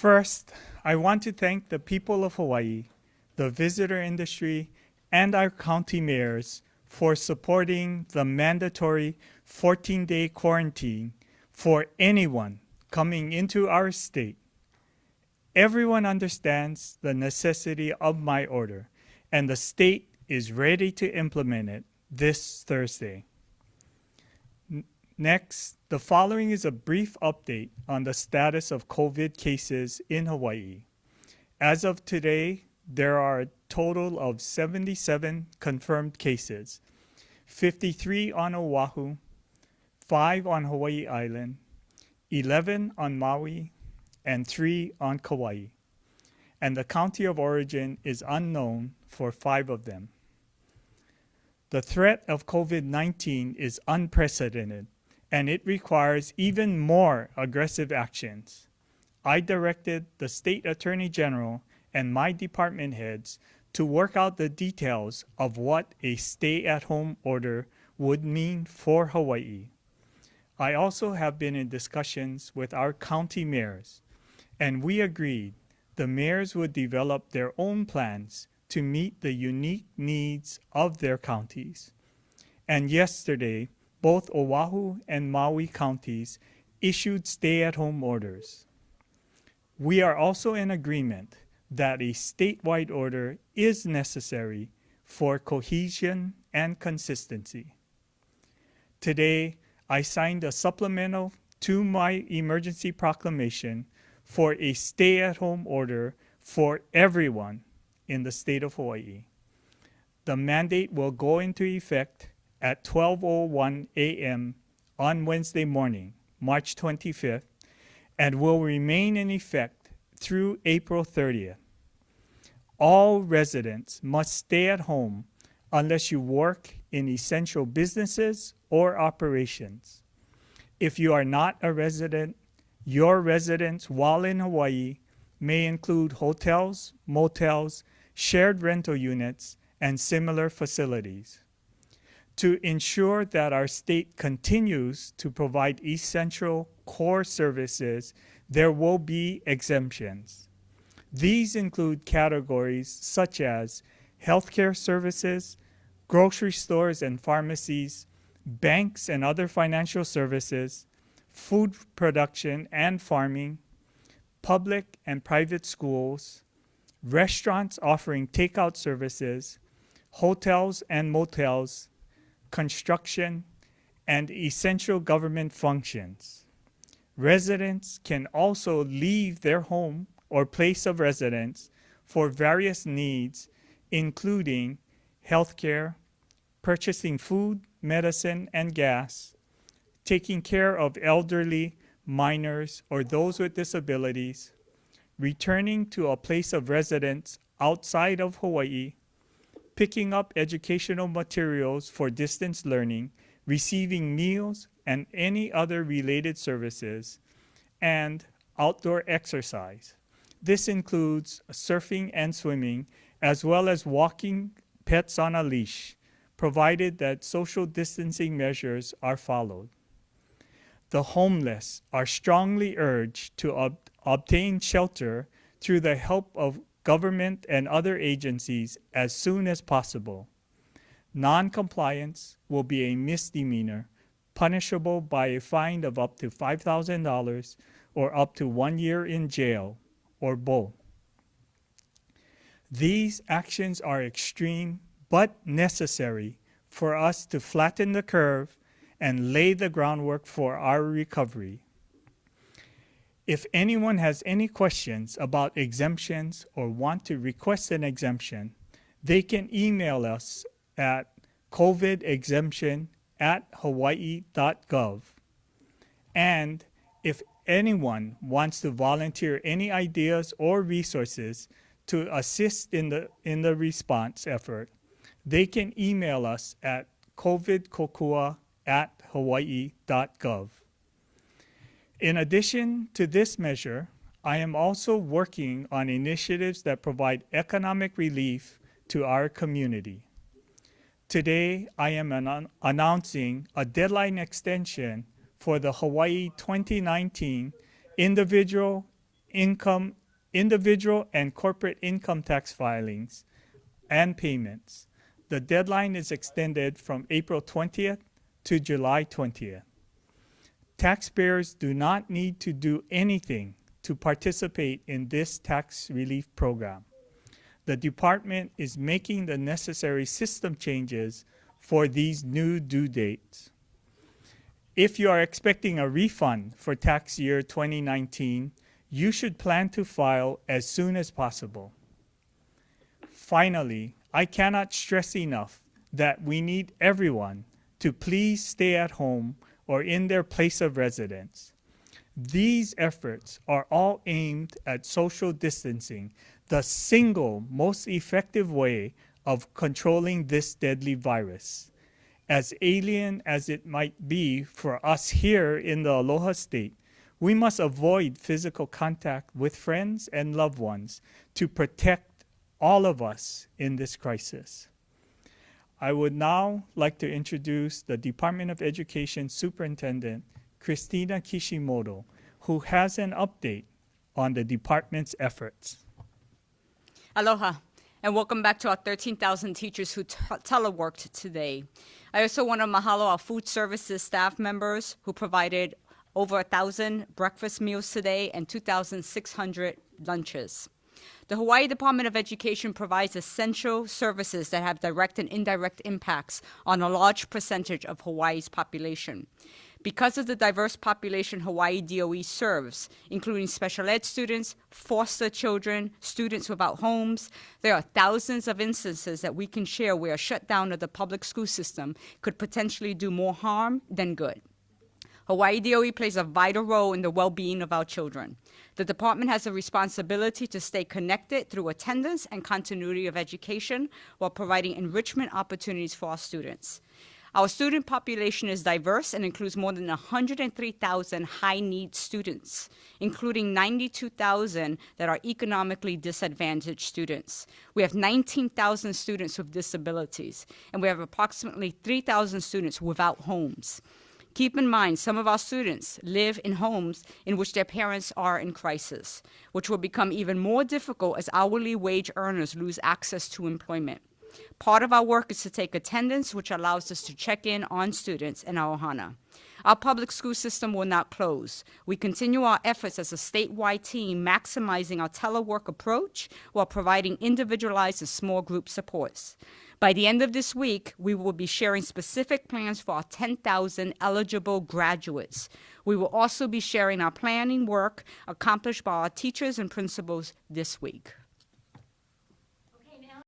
First, I want to thank the people of Hawaii, the visitor industry, and our county mayors for supporting the mandatory 14-day quarantine for anyone coming into our state. Everyone understands the necessity of my order, and the state is ready to implement it this Thursday. Next, the following is a brief update on the status of COVID cases in Hawaii. As of today, there are a total of 77 confirmed cases, 53 on Oahu, 5 on Hawaii Island, 11 on Maui, and 3 on Kauai. And the county of origin is unknown for 5 of them. The threat of COVID-19 is unprecedented, and it requires even more aggressive actions. I directed the State Attorney General and my department heads to work out the details of what a stay-at-home order would mean for Hawaii. I also have been in discussions with our county mayors, and we agreed the mayors would develop their own plans to meet the unique needs of their counties. And yesterday, both Oahu and Maui counties issued stay-at-home orders. We are also in agreement that a statewide order is necessary for cohesion and consistency. Today, I signed a supplemental to my emergency proclamation for a stay-at-home order for everyone in the state of Hawaii. The mandate will go into effect at 12:01 a.m. on Wednesday morning, March 25th, and will remain in effect through April 30th. All residents must stay at home unless you work in essential businesses or operations. If you are not a resident, your residence while in Hawaii may include hotels, motels, shared rental units, and similar facilities. To ensure that our state continues to provide essential core services, there will be exemptions. These include categories such as healthcare services, grocery stores and pharmacies, banks and other financial services, food production and farming, public and private schools, restaurants offering takeout services, hotels and motels, construction, and essential government functions. Residents can also leave their home or place of residence for various needs, including healthcare, purchasing food, medicine, and gas, taking care of elderly, minors, or those with disabilities, returning to a place of residence outside of Hawaii, picking up educational materials for distance learning, receiving meals and any other related services, and outdoor exercise. This includes surfing and swimming, as well as walking pets on a leash, provided that social distancing measures are followed. The homeless are strongly urged to obtain shelter through the help of government and other agencies as soon as possible. Non-compliance will be a misdemeanor, punishable by a fine of up to $5,000 or up to 1 year in jail, or both. These actions are extreme but necessary for us to flatten the curve and lay the groundwork for our recovery. If anyone has any questions about exemptions or want to request an exemption, they can email us at covidexemption@hawaii.gov. And if anyone wants to volunteer any ideas or resources to assist in the response effort, they can email us at covidkokua@hawaii.gov. In addition to this measure, I am also working on initiatives that provide economic relief to our community. Today, I am announcing a deadline extension for the Hawaii 2019 individual individual and corporate income tax filings and payments. The deadline is extended from April 20th to July 20th. Taxpayers do not need to do anything to participate in this tax relief program. The department is making the necessary system changes for these new due dates. If you are expecting a refund for tax year 2019, you should plan to file as soon as possible. Finally, I cannot stress enough that we need everyone to please stay at home or in their place of residence. These efforts are all aimed at social distancing, the single most effective way of controlling this deadly virus. As alien as it might be for us here in the Aloha State, we must avoid physical contact with friends and loved ones to protect all of us in this crisis. I would now like to introduce the Department of Education Superintendent, Christina Kishimoto, who has an update on the department's efforts. Aloha, and welcome back to our 13,000 teachers who teleworked today. I also want to mahalo our food services staff members who provided over 1,000 breakfast meals today and 2,600 lunches. The Hawaii Department of Education provides essential services that have direct and indirect impacts on a large percentage of Hawaii's population. Because of the diverse population Hawaii DOE serves, including special ed students, foster children, students without homes, there are thousands of instances that we can share where a shutdown of the public school system could potentially do more harm than good. Hawaii DOE plays a vital role in the well-being of our children. The department has a responsibility to stay connected through attendance and continuity of education while providing enrichment opportunities for our students. Our student population is diverse and includes more than 103,000 high-need students, including 92,000 that are economically disadvantaged students. We have 19,000 students with disabilities, and we have approximately 3,000 students without homes. Keep in mind, some of our students live in homes in which their parents are in crisis, which will become even more difficult as hourly wage earners lose access to employment. Part of our work is to take attendance, which allows us to check in on students in our ohana. Our public school system will not close. We continue our efforts as a statewide team, maximizing our telework approach while providing individualized and small group supports. By the end of this week, we will be sharing specific plans for our 10,000 eligible graduates. We will also be sharing our planning work accomplished by our teachers and principals this week.